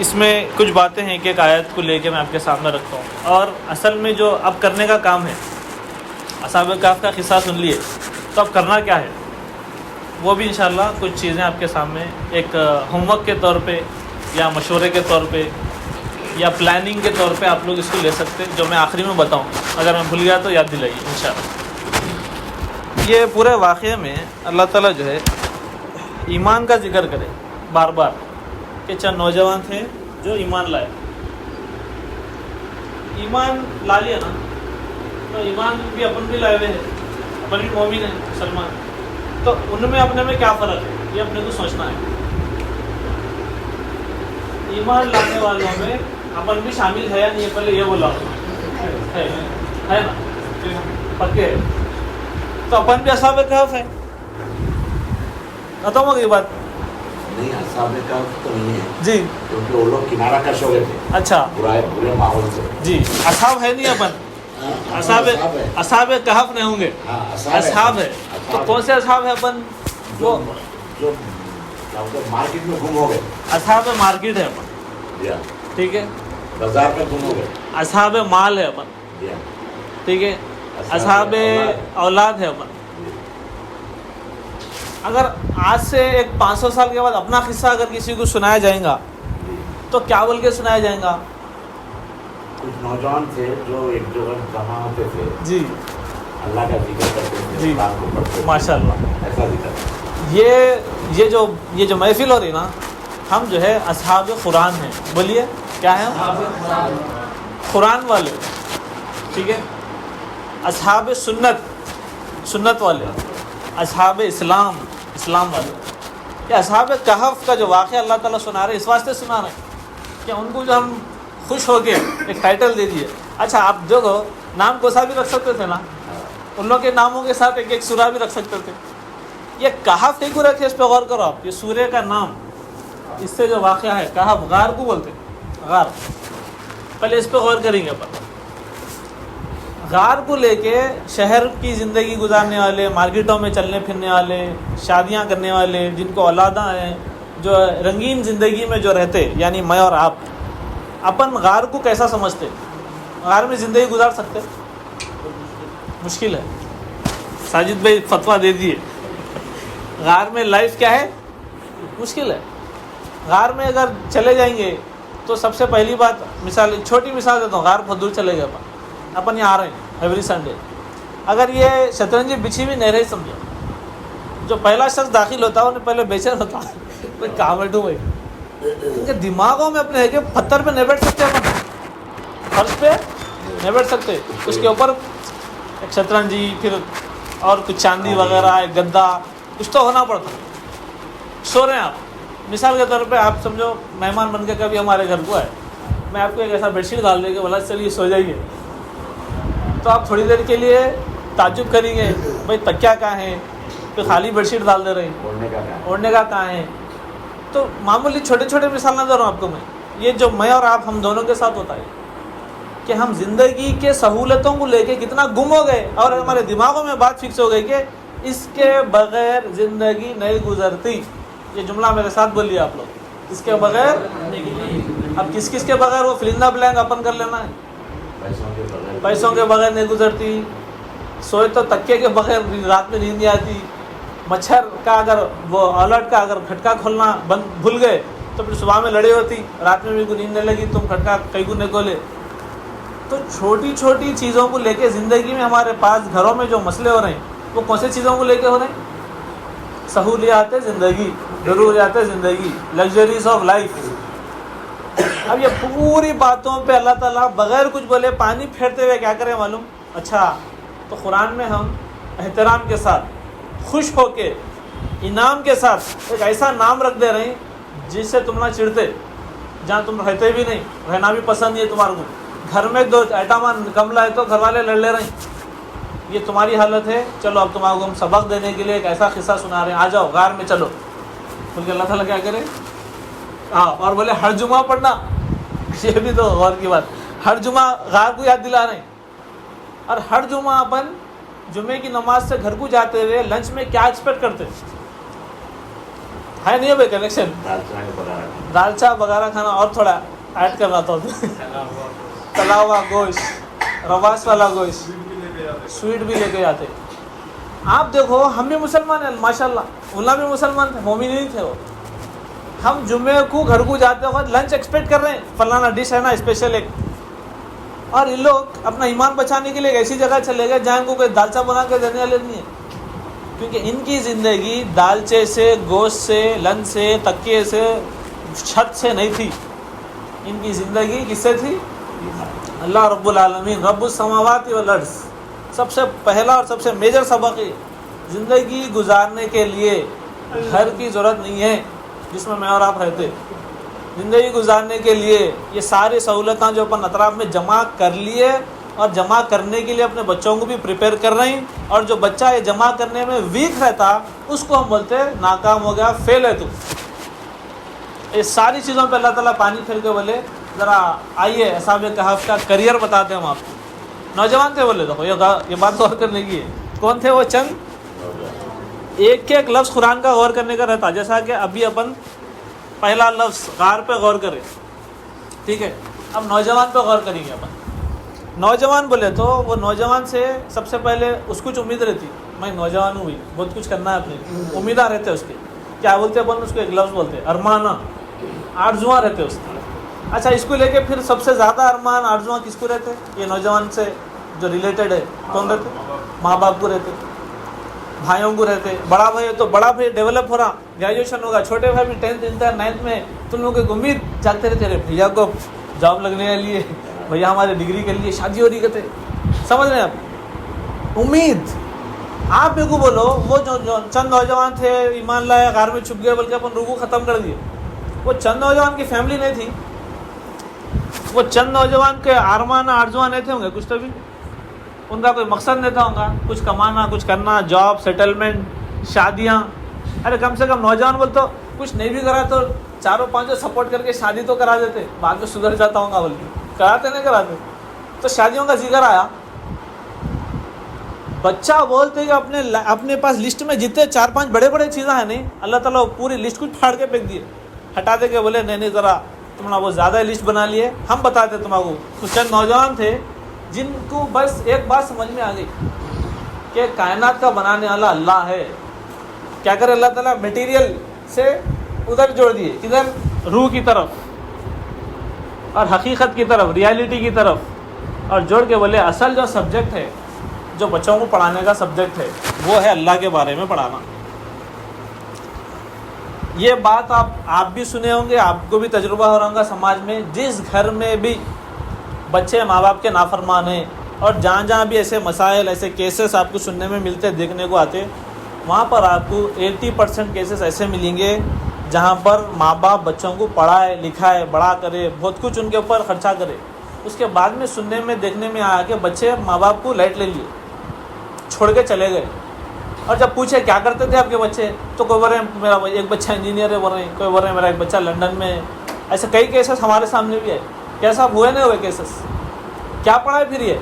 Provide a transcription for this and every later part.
اس میں کچھ باتیں ہیں کہ ایک آیت کو لے کے میں آپ کے سامنے رکھتا ہوں، اور اصل میں جو اب کرنے کا کام ہے، اصحاب کہف کا قصہ سن لیے تو اب کرنا کیا ہے، وہ بھی انشاءاللہ کچھ چیزیں آپ کے سامنے ایک ہوم ورک کے طور پہ یا مشورے کے طور پہ یا پلاننگ کے طور پہ آپ لوگ اس کو لے سکتے ہیں، جو میں آخری میں بتاؤں، اگر میں بھول گیا تو یاد دلائیے انشاءاللہ۔ یہ پورے واقعے میں اللہ تعالیٰ جو ہے ایمان کا ذکر کرے بار بار، کہ چند نوجوان تھے جو ایمان لائے، ایمان لا لیا نا، تو ایمان بھی اپن بھی لائے ہوئے ہیں، اپن بھی مومن ہیں، مسلمان، تو ان میں اپنے میں کیا فرق ہے، یہ اپنے کو سوچنا ہے۔ ایمان لانے والوں میں اپن بھی شامل ہے یا نہیں، پہلے یہ بولا ہے نا، پکے، تو اپن بھی اصحاب کہف ہے، ختم ہو گئی بات۔ نہیں، اصحاب کہف تو نہیں ہے جی، کیونکہ وہ لوگ کنارہ کش ہو گئے تھے اچھا، برے ماحول سے۔ جی، اصحاب ہے نہیں اپن، اصحاب کہف نہیں ہوں گے، اصحاب ہے، تو کون سے اصحاب ہے اپن؟ وہ جو مارکیٹ میں گم ہو گئے، اصحاب مارکیٹ ہے اپن، ٹھیک ہے، بازار میں گم ہو گئے، اصحاب مال ہے اپن، ٹھیک ہے، اصحاب اولاد ہے اپن۔ اگر آج سے ایک 500 سال کے بعد اپنا قصہ اگر کسی کو سنایا جائے گا تو کیا بول کے سنایا جائے گا؟ کچھ نوجوان تھے جو ایک جگہ جمع ہوتے تھے، جی، اللہ کا ذکر کرتے تھے، جی، قرآن کو پڑھتے تھے، ماشاء اللہ۔ ایسا ذکر۔ یہ جو محفل ہو رہی نا، ہم جو ہے اصحاب قرآن ہیں، بولیے کیا ہے؟ قرآن والے، ٹھیک ہے، اصحاب سنت والے، اصحاب اسلام والے۔ یہ اصحاب کہف کا جو واقعہ اللہ تعالیٰ سنا رہے، اس واسطے سنا رہے ہیں کہ ان کو جو ہم خوش ہو کے ایک ٹائٹل دے دیے۔ اچھا، آپ دیکھو نام کوسا بھی رکھ سکتے تھے نا، ان لوگ کے ناموں کے ساتھ ایک سورہ بھی رکھ سکتے تھے۔ یہ کہف کیوں رکھے، اس پہ غور کرو آپ۔ یہ سورہ کا نام، اس سے جو واقعہ ہے کہف، غار کو بولتے ہیں، غار، پہلے اس پہ غور کریں گے اپن۔ غار کو لے کے شہر کی زندگی گزارنے والے، مارکیٹوں میں چلنے پھرنے والے، شادیاں کرنے والے، جن کو اولاداں ہیں، جو رنگین زندگی میں جو رہتے، یعنی میں اور آپ، اپن غار کو کیسا سمجھتے؟ غار میں زندگی گزار سکتے؟ مشکل ہے۔ ساجد بھائی فتویٰ دے دیے، غار میں لائف کیا ہے؟ مشکل ہے۔ غار میں اگر چلے جائیں گے تو سب سے پہلی بات، مثال، چھوٹی مثال دیتا ہوں، غار بہت دور چلے گئے اپن یہاں آ رہے ہیں ایوری سنڈے، اگر یہ شطرنجی بچھی ہوئی نہیں رہی، سمجھو جو پہلا شخص داخل ہوتا ہے انہیں پہلے بے چین ہوتا ہے، میں کہاں بیٹھوں بھائی، ان کے دماغوں میں اپنے ہے کہ پتھر پہ نہیں بیٹھ سکتے، اپن فرش پہ نہیں بیٹھ سکتے، اس کے اوپر ایک شطرنجی، پھر اور کچھ چاندی وغیرہ، ایک گدا، کچھ تو ہونا پڑتا۔ سو رہے ہیں آپ، مثال کے طور پہ آپ سمجھو مہمان بن کے کبھی ہمارے گھر کو آئے، میں آپ کو ایک ایسا بیڈ شیٹ ڈال دے کہ بولا چلیے سو جائیے، تو آپ تھوڑی دیر کے لیے تعجب کریں گے، بھائی تکیا کہاں ہے، پھر خالی بیڈ شیٹ ڈال دے رہے ہیں، اوڑھنے کا کہاں ہے۔ تو معمولی چھوٹے چھوٹے مثال نہ دے رہا ہوں آپ کو میں، یہ جو میں اور آپ، ہم دونوں کے ساتھ ہوتا ہے کہ ہم زندگی کے سہولتوں کو لے کے کتنا گم ہو گئے، اور ہمارے دماغوں میں بات فکس ہو گئی کہ اس کے بغیر زندگی نہیں گزرتی۔ یہ جملہ میرے ساتھ بولیے آپ لوگ، اس کے بغیر۔ اب کس کے بغیر، وہ فل ان دا بلینک اپن کر لینا ہے۔ پیسوں کے بغیر نہیں گزرتی، سوئے تو تکیے کے بغیر رات میں نیند نہیں آتی، مچھر کا اگر وہ الرٹ کا اگر کھٹکا کھولنا بھول گئے تو پھر صبح میں لڑی ہوتی، رات میں بھی کوئی نیند نہیں لگی، تم کھٹکا کئی کو نہیں کھولے۔ تو چھوٹی چھوٹی چیزوں کو لے کے زندگی میں ہمارے پاس گھروں میں جو مسئلے ہو رہے ہیں، وہ کون سی چیزوں کو لے کے ہو رہے ہیں؟ سہولیات زندگی، ضروریات زندگی، لگژریز آف لائف۔ اب یہ پوری باتوں پہ اللہ تعالیٰ بغیر کچھ بولے پانی پھیرتے ہوئے کیا کریں معلوم؟ اچھا، تو قرآن میں ہم احترام کے ساتھ، خوش ہو کے، انعام کے ساتھ ایک ایسا نام رکھ دے رہے ہیں جس سے تم نہ چڑھتے، جہاں تم رہتے بھی نہیں، رہنا بھی پسند نہیں ہے تمہارے کو، گھر میں دو ایٹامان کملا ہے تو گھر والے لڑ لے رہے ہیں، یہ تمہاری حالت ہے، چلو اب تمہارے کو ہم سبق دینے کے لیے ایک ایسا قصہ سنا رہے ہیں، آ جاؤ غار میں چلو۔ بلکہ اللہ تعالیٰ کیا کرے، اور بولے ہر جمعہ پڑھنا، یہ بھی تو غور کی بات، ہر جمعہ غار کو یاد دلا رہے ہیں، اور ہر جمعہ اپن جمعے کی نماز سے گھر کو جاتے ہوئے لنچ میں کیا ایکسپیکٹ کرتے؟ ہے نہیں ہے بھائی کنیکشن؟ دال چاول بغارہ دال چا بغارہ کھانا اور تھوڑا ایڈ کرنا تھا تلا ہوا گوشت، رواس والا گوشت، سویٹ بھی لے کے جاتے. آپ دیکھو ہم بھی مسلمان ہیں ماشاء اللہ، اللہ بھی مسلمان تھے، مومن نہیں تھے وہ. ہم جمعے کو گھر کو جاتے وقت لنچ ایکسپیکٹ کر رہے ہیں، فلانا ڈش ہے نا اسپیشل ایک، اور ان لوگ اپنا ایمان بچانے کے لیے ایک ایسی جگہ چلے گئے جہاں ان کو کوئی دالچا بنا کے دینے والے نہیں ہے. کیونکہ ان کی زندگی دالچے سے، گوشت سے، لنچ سے، تکیے سے، چھت سے نہیں تھی. ان کی زندگی کس سے تھی؟ اللہ رب العالمین، رب السماوات والارض. سب سے پہلا اور سب سے میجر سبق ہے زندگی گزارنے کے لیے گھر کی ضرورت نہیں ہے جس میں اور آپ رہتے. زندگی گزارنے کے لیے یہ ساری سہولتیں جو اپن اطراف میں جمع کر لیے اور جمع کرنے کے لیے اپنے بچوں کو بھی پریپیئر کر رہے ہیں، اور جو بچہ یہ جمع کرنے میں ویک رہتا اس کو ہم بولتے ہیں ناکام ہو گیا، فیل ہے تو. یہ ساری چیزوں پہ اللہ تعالیٰ پانی پھیر کے بولے ذرا آئیے اصحاب کہف کا کریئر بتاتے ہیں ہم آپ کو. نوجوان تھے بولے، دیکھو یہ بات غور کرنے کی ہے. کون تھے وہ؟ چند ایک ایک لفظ قرآن کا غور کرنے کا رہتا. جیسا کہ ابھی اپن پہلا لفظ غار پہ غور کریں، ٹھیک ہے. اب نوجوان پہ غور کریں گے اپن. نوجوان بولے تو وہ نوجوان سے سب سے پہلے اس کچھ امید رہتی، میں نوجوان ہوں، بہت کچھ کرنا ہے اپنے، امیدیں رہتے اس کے. کیا بولتے اپن اس کو؟ ایک لفظ بولتے ارمانہ، آرزواں رہتے اس کے. اچھا اس کو لے کے پھر سب سے زیادہ ارمان آرزواں کس کو رہتے؟ یہ نوجوان سے جو ریلیٹڈ ہے کون رہتے؟ ماں باپ کو رہتے، بھائیوں کو رہتے. بڑا بھائی تو بڑا بھائی ڈیولپ ہو رہا، گریجویشن ہوگا، چھوٹے بھائی بھی 10th انٹر 9th میں، تم لوگوں کی امید جاگتے رہتے، رہے بھیا کو جاب لگنے والی ہے، بھیا ہمارے ڈگری کے لیے شادی ہو رہی کہتے. سمجھ رہے ہیں آپ؟ امید. آپ میرے کو بولو وہ جو چند نوجوان تھے ایمان لائے غار میں چھپ گئے بلکہ اپن رکوع ختم کر دیے، وہ چند نوجوان کی فیملی نہیں تھی، وہ چند نوجوان کے ارمان آرزواں نہیں تھے ہوں گے کچھ تو بھی، ان کا کوئی مقصد نہیں تھا ہوگا کچھ کمانا، کچھ کرنا، جاب، سیٹلمنٹ، شادیاں. ارے کم سے کم نوجوان بول تو کچھ نہیں بھی کرا تو 4-5 سپورٹ کر کے شادی تو کرا دیتے، بعد میں سدھر جاتا ہوں گا بلکہ کراتے نہیں کراتے. تو شادیوں کا ذکر آیا. بچہ بولتے کہ اپنے پاس لسٹ میں جتنے 4-5 بڑے بڑے چیزیں ہیں نہیں، اللہ تعالیٰ پوری لسٹ کو پھاڑ کے پھینک دیے، ہٹا دے کے بولے نہیں ذرا تم نے وہ زیادہ لسٹ بنا لیے، ہم بتاتے تمہارے کو. کچھ چند نوجوان تھے جن کو بس ایک بات سمجھ میں آ گئی کہ کائنات کا بنانے والا اللہ ہے. کیا کرے اللہ تعالیٰ؟ میٹیریل سے ادھر جوڑ دیے، کدھر؟ روح کی طرف اور حقیقت کی طرف، ریالٹی کی طرف، اور جوڑ کے بولے اصل جو سبجیکٹ ہے، جو بچوں کو پڑھانے کا سبجیکٹ ہے، وہ ہے اللہ کے بارے میں پڑھانا. یہ بات آپ بھی سنے ہوں گے، آپ کو بھی تجربہ ہو رہا ہوگا سماج میں. جس گھر میں بھی بچے ماں باپ کے نافرمان ہیں، اور جہاں جہاں بھی ایسے مسائل، ایسے کیسز آپ کو سننے میں ملتے، دیکھنے کو آتے، وہاں پر آپ کو 80% کیسز ایسے ملیں گے جہاں پر ماں باپ بچوں کو پڑھائے لکھائے بڑا کرے، بہت کچھ ان کے اوپر خرچہ کرے، اس کے بعد میں سننے میں دیکھنے میں آیا کہ بچے ماں باپ کو لائٹ لے لیے، چھوڑ کے چلے گئے. اور جب پوچھے کیا کرتے تھے آپ کے بچے، تو کوئی بول رہے ہیں میرا ایک بچہ انجینئر ہے، بول رہے ہیں، کوئی بول رہے ہیں میرا ایک بچہ لنڈن میں ہے. ایسے کئی کیسز ہمارے سامنے بھی ہے. کیسا ہوئے نہیں ہوئے کیسز؟ کیا پڑھا ہے پھر؟ یہ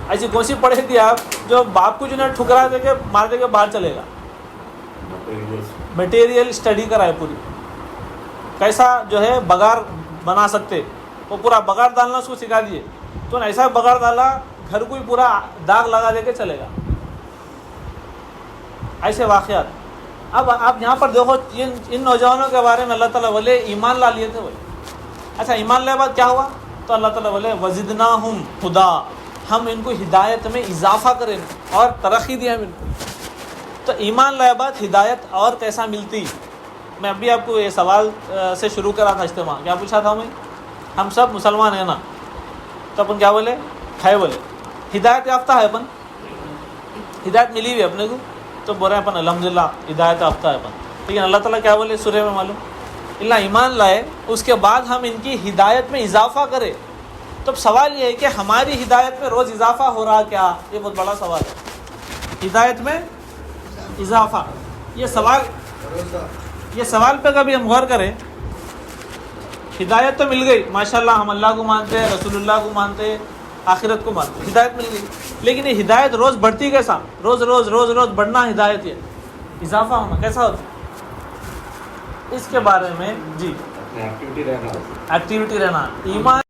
ایسی کون سی پڑھے تھی آپ جو باپ کو جو ہے ٹھکرا دے کے مار دے کے باہر چلے گا؟ مٹیریل اسٹڈی کرائے پوری، کیسا جو ہے بگار بنا سکتے، وہ پورا بگار ڈالنا اس کو سکھا دیے. تو ایسا بگار ڈالا گھر کو ہی پورا داغ لگا دے کے چلے گا. ایسے واقعات. اب آپ یہاں پر دیکھو ان نوجوانوں کے بارے میں اللہ تعالیٰ بولے ایمان لا لیے تھے وہ. اچھا ایمان لائے بعد کیا ہوا؟ تو اللہ تعالیٰ بولے وزدناہم ہدا، ہم ان کو ہدایت میں اضافہ کریں اور ترقی دیا ہم ان کو. تو ایمان لائے بعد ہدایت اور کیسا ملتی؟ میں ابھی آپ کو یہ سوال سے شروع کرا تھا اجتماع. کیا پوچھا تھا میں؟ ہم سب مسلمان ہیں نا؟ تو اپن کیا بولے؟ ہے بولے ہدایت یافتہ ہے اپن، ہدایت ملی ہوئی اپنے کو، تو بول رہے ہیں اپن الحمدللہ ہدایت یافتہ ہے اپن. لیکن اللہ تعالیٰ کیا بولے سورہ میں معلوم؟ اللہ ایمان لائے اس کے بعد ہم ان کی ہدایت میں اضافہ کریں. تو سوال یہ ہے کہ ہماری ہدایت میں روز اضافہ ہو رہا کیا؟ یہ بہت بڑا سوال ہے. ہدایت میں اضافہ، یہ سوال پہ کبھی ہم غور کریں. ہدایت تو مل گئی ماشاءاللہ، ہم اللہ کو مانتے ہیں، رسول اللہ کو مانتے ہیں، آخرت کو مانتے ہیں، ہدایت مل گئی. لیکن یہ ہدایت روز بڑھتی کیسا؟ روز روز روز روز بڑھنا ہدایت، یہ اضافہ ہونا کیسا ہوتا؟ اس کے بارے میں جی اپنے ایکٹیویٹی رہنا ہوگا. ایکٹیویٹی رہنا ایمان